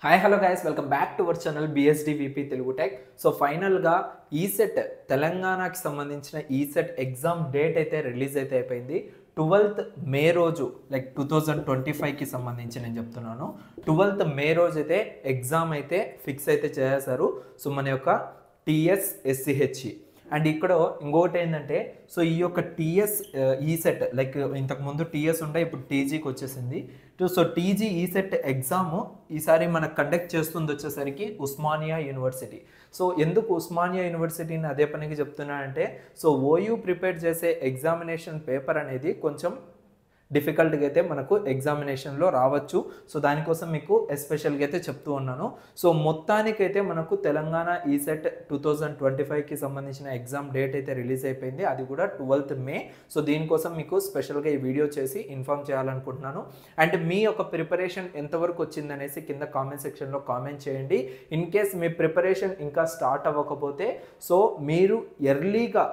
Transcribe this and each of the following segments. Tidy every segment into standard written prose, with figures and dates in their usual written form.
Hi hello guys welcome back to our channel BSDVP Telugu tech. So ఫైనల్గా ECET తెలంగాణకి సంబంధించిన ECET exam date అయితే release అయితే అయిపోయింది. 12th మే రోజు లైక్ 2025కి సంబంధించి నేను చెప్తున్నాను. 12th మే రోజు అయితే ఎగ్జామ్ అయితే ఫిక్స్ అయితే చేసేశారు. సో మన యొక్క TSSCHE అండ్ ఇక్కడ ఇంకొకటి ఏంటంటే సో ఈ యొక్క టీఎస్ ఈసెట్ లైక్ ఇంతకుముందు టీఎస్ ఉంటే ఇప్పుడు టీజీకి వచ్చేసింది. సో టీజీ ఈసెట్ ఎగ్జామ్ ఈసారి మనకు కండక్ట్ చేస్తుంది వచ్చేసరికి ఉస్మానియా యూనివర్సిటీ. సో ఎందుకు ఉస్మానియా యూనివర్సిటీని అదే పనికి చెప్తున్నానంటే సో ఓయూ ప్రిపేర్ చేసే ఎగ్జామినేషన్ పేపర్ అనేది కొంచెం డిఫికల్ట్గా అయితే మనకు ఎగ్జామినేషన్లో రావచ్చు. సో దానికోసం మీకు ఎస్పెషల్గా అయితే చెప్తూ ఉన్నాను. సో మొత్తానికైతే మనకు తెలంగాణ ఈసెట్ 2025కి సంబంధించిన ఎగ్జామ్ డేట్ అయితే రిలీజ్ అయిపోయింది, అది కూడా 12th మే. సో దీనికోసం మీకు స్పెషల్గా ఈ వీడియో చేసి ఇన్ఫార్మ్ చేయాలనుకుంటున్నాను. అండ్ మీ యొక్క ప్రిపరేషన్ ఎంతవరకు వచ్చిందనేసి కింద కామెంట్ సెక్షన్లో కామెంట్ చేయండి. ఇన్ కేస్ మీ ప్రిపరేషన్ ఇంకా స్టార్ట్ అవ్వకపోతే సో మీరు ఎర్లీగా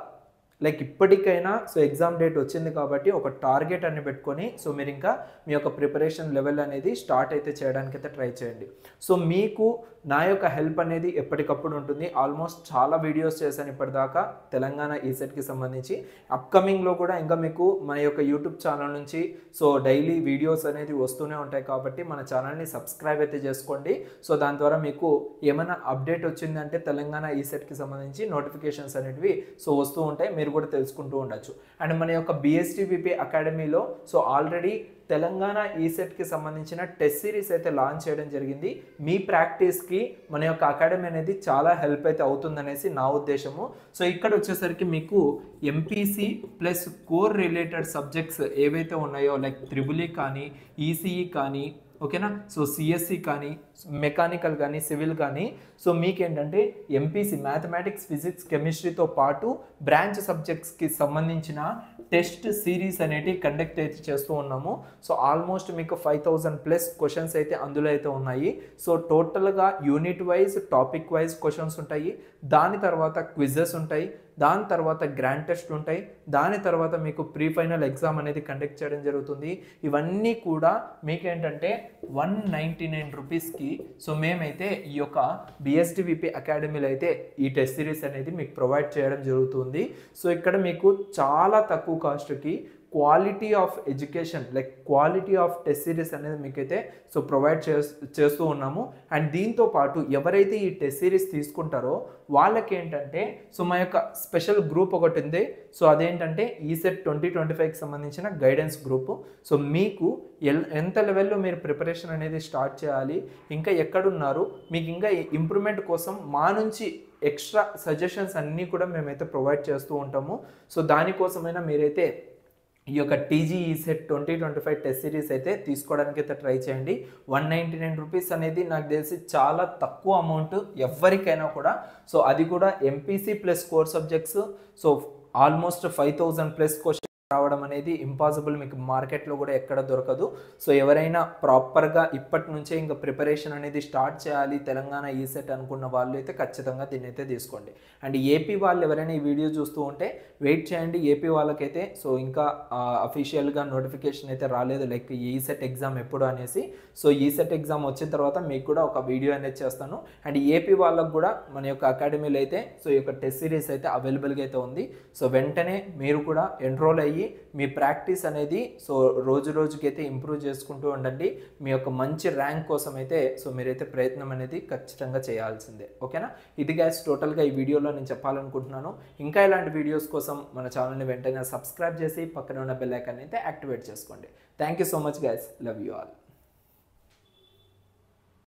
లైక్ ఇప్పటికైనా సో ఎగ్జామ్ డేట్ వచ్చింది కాబట్టి ఒక టార్గెట్ అని పెట్టుకొని సో మీరు ఇంకా మీ యొక్క ప్రిపరేషన్ లెవెల్ అనేది స్టార్ట్ అయితే చేయడానికి అయితే ట్రై చేయండి. సో మీకు నా యొక్క హెల్ప్ అనేది ఎప్పటికప్పుడు ఉంటుంది. ఆల్మోస్ట్ చాలా వీడియోస్ చేశాను ఇప్పటిదాకా తెలంగాణ ఈసెట్కి సంబంధించి. అప్కమింగ్లో కూడా ఇంకా మీకు మన యొక్క యూట్యూబ్ ఛానల్ నుంచి సో డైలీ వీడియోస్ అనేది వస్తూనే ఉంటాయి కాబట్టి మన ఛానల్ని సబ్స్క్రైబ్ అయితే చేసుకోండి. సో దాని ద్వారా మీకు ఏమైనా అప్డేట్ వచ్చిందంటే తెలంగాణ ఈసెట్కి సంబంధించి నోటిఫికేషన్స్ అనేటివి సో వస్తూ ఉంటాయి, మీరు కూడా తెలుసుకుంటూ ఉండొచ్చు. అండ్ మన యొక్క BSDVP అకాడమీలో సో ఆల్రెడీ తెలంగాణ ఈసెట్కి సంబంధించిన టెస్ట్ సిరీస్ అయితే లాంచ్ చేయడం జరిగింది. మీ ప్రాక్టీస్కి మన యొక్క అకాడమీ అనేది చాలా హెల్ప్ అయితే అవుతుందనేసి నా ఉద్దేశము. సో ఇక్కడ వచ్చేసరికి మీకు MPC plus core related subjects ఏవైతే ఉన్నాయో లైక్ త్రిబుల్ కానీ ECE కానీ ఓకేనా, సో CSE కానీ మెకానికల్ కానీ సివిల్ కానీ సో మీకేంటంటే MPC మ్యాథమెటిక్స్ ఫిజిక్స్ కెమిస్ట్రీతో పాటు బ్రాంచ్ సబ్జెక్ట్స్కి సంబంధించిన టెస్ట్ సిరీస్ అనేటివి కండక్ట్ అయితే చేస్తూ ఉన్నాము. సో ఆల్మోస్ట్ మీకు 5000+ క్వశ్చన్స్ అయితే అందులో అయితే ఉన్నాయి. సో టోటల్గా unit wise topic wise questions ఉంటాయి, దాని తర్వాత క్విజెస్ ఉంటాయి, దాని తర్వాత గ్రాండ్ టెస్ట్ ఉంటాయి, దాని తర్వాత మీకు ప్రీ ఫైనల్ ఎగ్జామ్ అనేది కండక్ట్ చేయడం జరుగుతుంది. ఇవన్నీ కూడా మీకేంటంటే 199 రూపీస్కి సో మేమైతే ఈ యొక్క BSDVP అకాడమీలో అయితే ఈ టెస్ట్ సిరీస్ అనేది మీకు ప్రొవైడ్ చేయడం జరుగుతుంది. సో ఇక్కడ మీకు చాలా తక్కువ కాస్ట్కి quality of education like quality of test series అనేది మీకైతే సో ప్రొవైడ్ చేస్తూ ఉన్నాము. అండ్ దీంతో పాటు ఎవరైతే ఈ టెస్ట్ సిరీస్ తీసుకుంటారో వాళ్ళకి ఏంటంటే సో మా యొక్క స్పెషల్ గ్రూప్ ఒకటి ఉంది. సో అదేంటంటే ఈసెట్ 2025కి సంబంధించిన గైడెన్స్ గ్రూప్. సో మీకు ఎంత లెవెల్లో మీరు ప్రిపరేషన్ అనేది స్టార్ట్ చేయాలి, ఇంకా ఎక్కడున్నారు, మీకు ఇంకా ఇంప్రూవ్మెంట్ కోసం మా నుంచి ఎక్స్ట్రా సజెషన్స్ అన్నీ కూడా మేమైతే ప్రొవైడ్ చేస్తూ ఉంటాము. సో దానికోసమైనా మీరైతే ఈ యొక్క TG ఈసెట్ 2025 టెస్ట్ సిరీస్ అయితే తీసుకోవడానికి అయితే ట్రై చేయండి. 199 రూపీస్ అనేది నాకు తెలిసి చాలా తక్కువ అమౌంట్ ఎవరికైనా కూడా. సో అది కూడా MPC plus core subjects so almost 5000+ question రావడం అనేది ఇంపాసిబుల్, మీకు మార్కెట్లో కూడా ఎక్కడ దొరకదు. సో ఎవరైనా ప్రాపర్గా ఇప్పటి నుంచే ఇంకా ప్రిపరేషన్ అనేది స్టార్ట్ చేయాలి తెలంగాణ ఈసెట్ అనుకున్న వాళ్ళు అయితే ఖచ్చితంగా దీన్ని అయితే తీసుకోండి. అండ్ ఏపీ వాళ్ళు ఎవరైనా ఈ వీడియో చూస్తూ ఉంటే వెయిట్ చేయండి. ఏపీ వాళ్ళకైతే సో ఇంకా అఫీషియల్గా నోటిఫికేషన్ అయితే రాలేదు లైక్ ఈసెట్ ఎగ్జామ్ ఎప్పుడు అనేసి. సో ఈసెట్ ఎగ్జామ్ వచ్చిన తర్వాత మీకు కూడా ఒక వీడియో అనేది చేస్తాను. అండ్ ఏపీ వాళ్ళకు కూడా మన యొక్క అకాడమీలో అయితే సో ఈ యొక్క టెస్ట్ సిరీస్ అయితే అవైలబుల్గా అయితే ఉంది. సో వెంటనే మీరు కూడా ఎన్రోల్ అయ్యి మీ ప్రాక్టీస్ అనేది సో రోజు రోజుకి అయితే ఇంప్రూవ్ చేసుకుంటూ ఉండండి. మీ యొక్క మంచి ర్యాంక్ కోసం అయితే సో మీరైతే ప్రయత్నం అనేది ఖచ్చితంగా చేయాల్సిందే. ఓకేనా, ఇది గైస్ టోటల్గా ఈ వీడియోలో నేను చెప్పాలనుకుంటున్నాను. ఇంకా ఇలాంటి వీడియోస్ కోసం మన ఛానల్ని వెంటనే సబ్స్క్రైబ్ చేసి పక్కన ఉన్న బెల్ ఐకాన్ అయితే యాక్టివేట్ చేసుకోండి. Thank you so much guys, love you all.